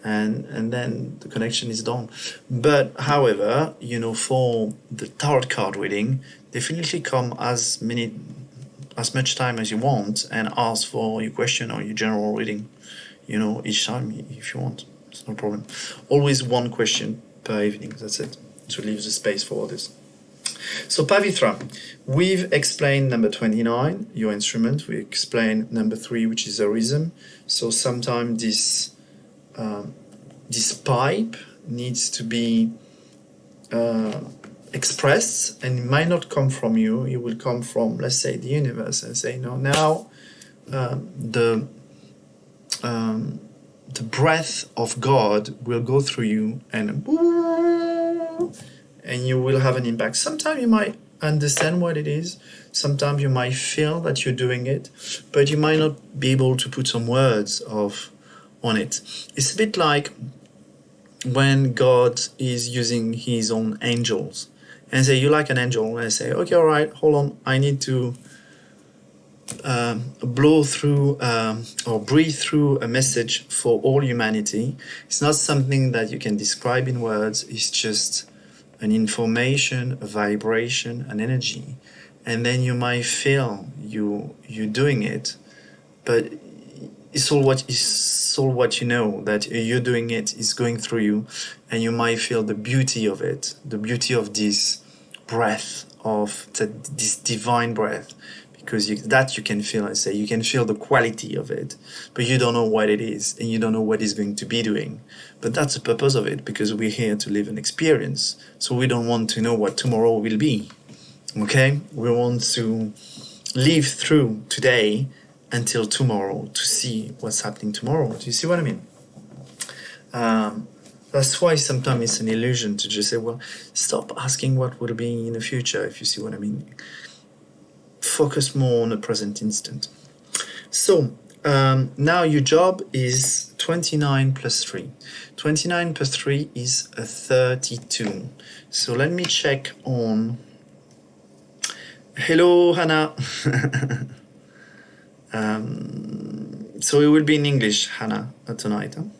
A: and then the connection is done. But however, for the tarot card reading, definitely come as much time as you want and ask for your question or your general reading, each time if you want. It's no problem. Always one question per evening, that's it, to leave the space for others. So Pavitra, we've explained number 29, your instrument. We explained number 3, which is a rhythm. So sometimes this pipe needs to be expressed, and it might not come from you. It will come from, let's say, the universe, and say, no, now the breath of God will go through you, and you will have an impact. Sometimes you might understand what it is. Sometimes you might feel that you're doing it, but you might not be able to put some words on it. It's a bit like when God is using his own angels and say, you like an angel, and I say, okay, all right, hold on, I need to blow through or breathe through a message for all humanity. It's not something that you can describe in words. It's just an information, a vibration, an energy, and then you might feel you doing it, but it's all what you know, that you're doing it is going through you, and you might feel the beauty of it, the beauty of this breath, of this divine breath, because you can feel. I say you can feel the quality of it, but you don't know what it is, and you don't know what it's going to be doing. But that's the purpose of it, because we're here to live an experience. So we don't want to know what tomorrow will be. Okay, we want to live through today until tomorrow to see what's happening tomorrow. Do you see what I mean? That's why sometimes it's an illusion to just say, well, stop asking what will be in the future, if you see what I mean. Focus more on the present instant. So now your job is 29 plus 3. 29 plus 3 is a 32. So let me check on... Hello, Hannah. So it will be in English, Hannah, tonight. Hein?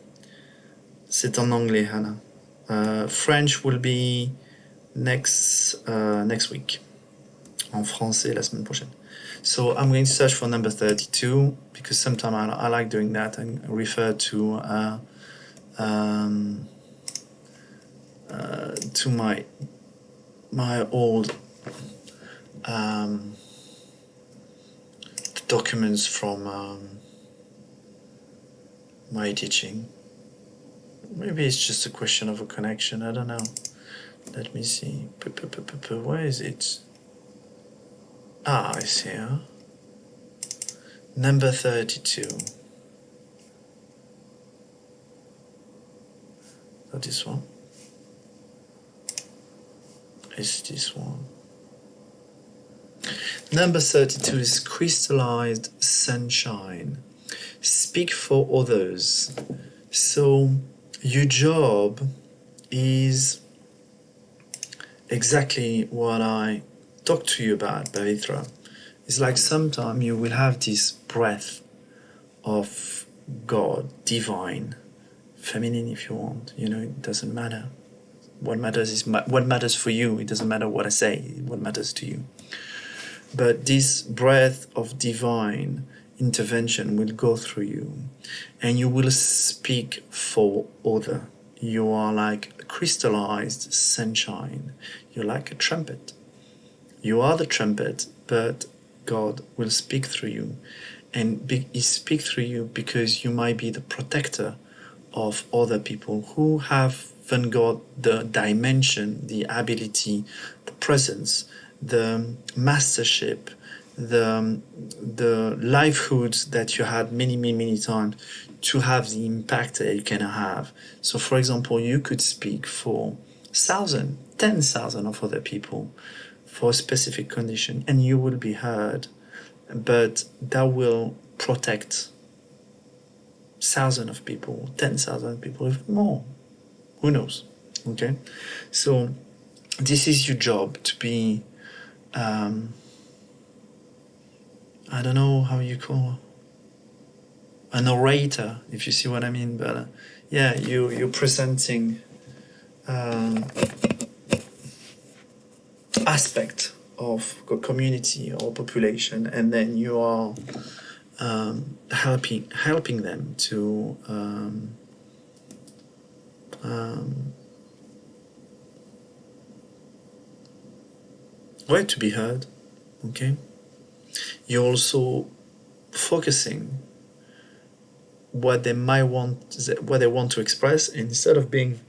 A: C'est en anglais, Hannah. French will be next week. En français la semaine prochaine. So I'm going to search for number 32 because sometimes I like doing that and refer to my old documents from my teaching. Maybe it's just a question of a connection. I don't know. Let me see. Where is it? Ah, I see. Huh? Number 32. Not this one. It's this one. Number 32 is crystallized sunshine. Speak for others. So your job is exactly what I talked to you about, Pavitra. It's like sometimes you will have this breath of God, divine, feminine if you want. It doesn't matter. What matters is what matters for you. It doesn't matter what I say. What matters to you. But this breath of divine intervention will go through you, and you will speak for other. You are like a crystallized sunshine. You're like a trumpet. You are the trumpet, but God will speak through you, and He speaks through you because you might be the protector of other people who have even got the dimension, the ability, the presence, the mastership, the livelihoods that you had many times to have the impact that you can have. So for example, you could speak for 1,000, 10,000 of other people for a specific condition and you will be heard, but that will protect 1,000 of people, 10,000 people, if more, who knows. Okay, so this is your job, to be I don't know how you call an orator, if you see what I mean, but yeah, you're presenting aspect of a community or population, and then you are helping them to to be heard. Okay, you're also focusing what they want to express, instead of being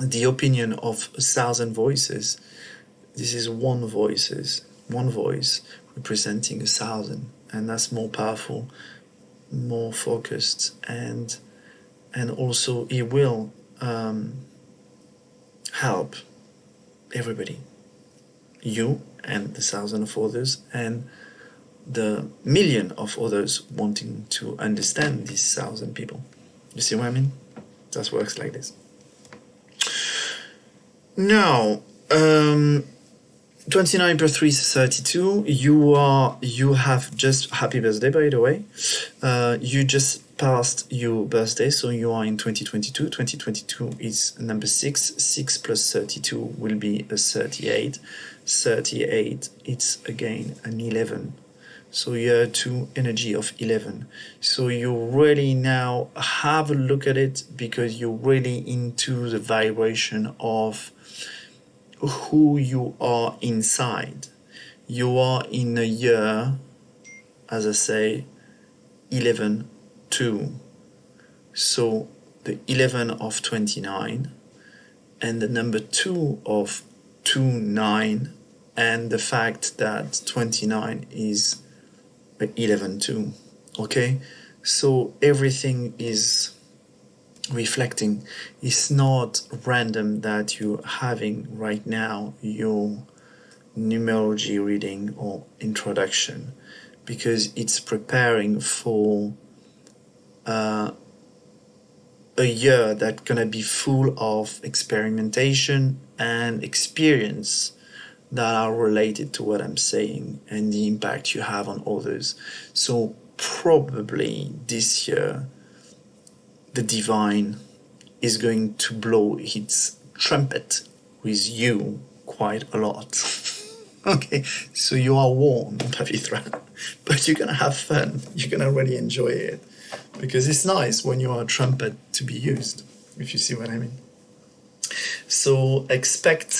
A: the opinion of 1,000 voices. This is one voice representing 1,000, and that's more powerful, more focused, and also it will help everybody, you and the 1,000 of others, and the million of others wanting to understand these 1,000 people. You see what I mean? That works like this. Now, 29 plus 3 is 32. You have just, happy birthday, by the way. You just passed your birthday, so you are in 2022. 2022 is number 6. 6 plus 32 will be a 38. 38, it's again an 11. So you have 2 energy of 11. So you really now have a look at it, because you're really into the vibration of who you are inside. You are in a year, as I say, 11-2. So the 11 of 29 and the number 2 of 29, and the fact that 29 is 11-2. Okay, so everything is reflecting. It's not random that you're having right now your numerology reading or introduction, because it's preparing for a year that's gonna be full of experimentation and experience that are related to what I'm saying and the impact you have on others. So probably this year the divine is going to blow its trumpet with you quite a lot. Okay, so you are warned, Pavitra, but you're gonna have fun. You're gonna really enjoy it, because it's nice when you are a trumpet to be used, if you see what I mean. So expect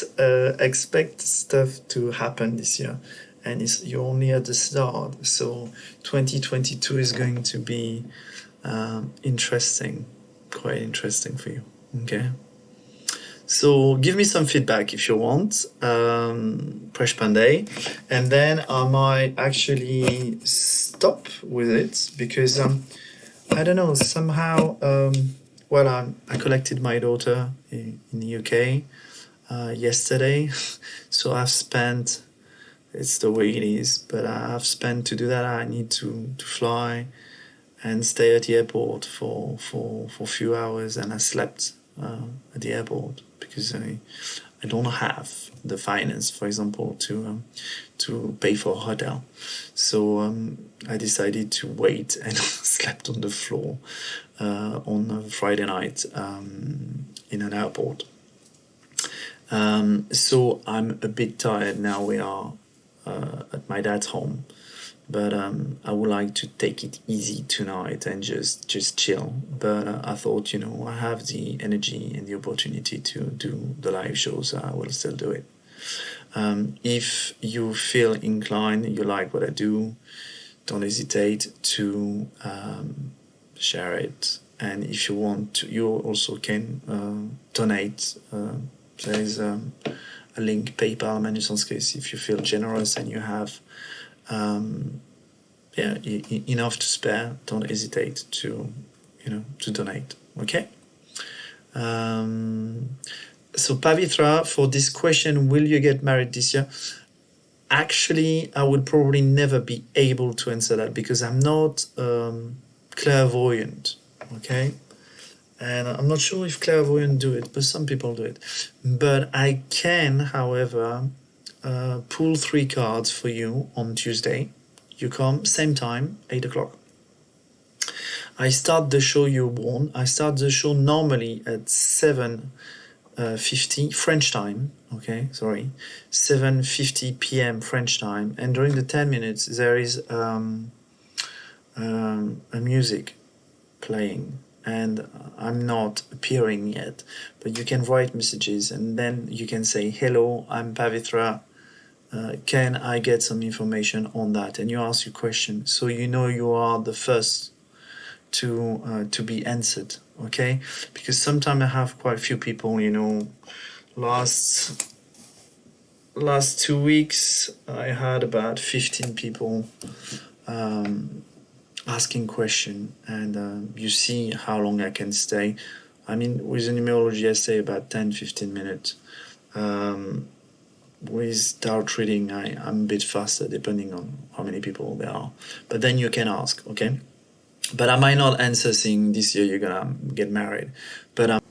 A: stuff to happen this year, and you're only at the start. So 2022 is going to be interesting, quite interesting for you. Okay, so give me some feedback if you want, Presh Pandey, and then I might actually stop with it, because I don't know, somehow well, I collected my daughter in the UK yesterday, so I've spent, it's the way it is, but I've spent, to do that I need to fly and stay at the airport for a few hours, and I slept at the airport because I don't have the finance, for example, to pay for a hotel. So I decided to wait and slept on the floor on a Friday night in an airport. So I'm a bit tired now. We are at my dad's home, but I would like to take it easy tonight and just chill. But I thought, you know, I have the energy and the opportunity to do the live shows, so I will still do it. If you feel inclined, you like what I do, don't hesitate to share it And if you want to, you also can donate. There is a link, PayPal, ManuSensCris. If you feel generous and you have enough to spare, don't hesitate to donate. Okay. So Pavitra, for this question, will you get married this year? Actually, I would probably never be able to answer that because I'm not clairvoyant. Okay. And I'm not sure if clairvoyant do it, but some people do it. But I can, however, pull 3 cards for you on Tuesday. You come, same time, 8 o'clock. I start the show you're born. I start the show normally at 7:50 French time. Okay, sorry, 7:50 p.m. French time. And during the 10 minutes, there is a music playing. And I'm not appearing yet, but you can write messages and then you can say, hello, I'm Pavitra. Can I get some information on that? And you ask your question, so you are the first to be answered. Okay, because sometimes I have quite a few people. Last 2 weeks I had about 15 people asking question, and you see how long I can stay. I mean, with the numerology, I stay about 10-15 minutes. With tarot reading, I'm a bit faster depending on how many people there are. But then you can ask, okay? But I might not answer saying this year you're gonna get married. But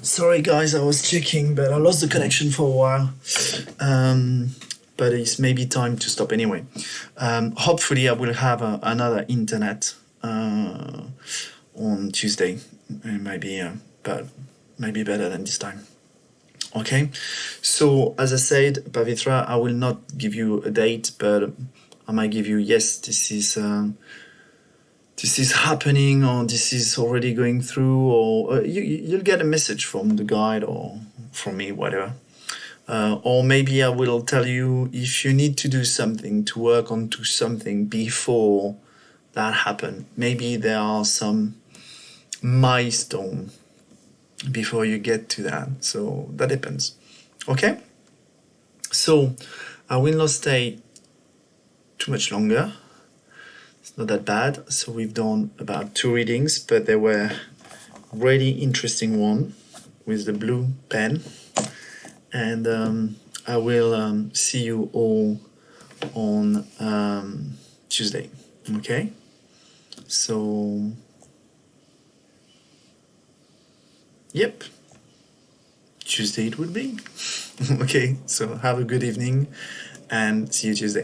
A: sorry guys, I was checking, but I lost the connection for a while. But it's maybe time to stop anyway. Hopefully I will have another internet on Tuesday. It might be, but maybe better than this time. Okay, so as I said, Pavitra, I will not give you a date, but I might give you, yes, this is happening, or this is already going through, or you'll get a message from the guide or from me, whatever. Or maybe I will tell you if you need to do something, to work on to something before that happen. Maybe there are some milestone before you get to that. So that depends. Okay? So I will not stay too much longer. It's not that bad. So we've done about 2 readings, but they were really interesting one with the blue pen. And I will see you all on Tuesday. Okay? So, yep. Tuesday it would be. Okay, so have a good evening and see you Tuesday.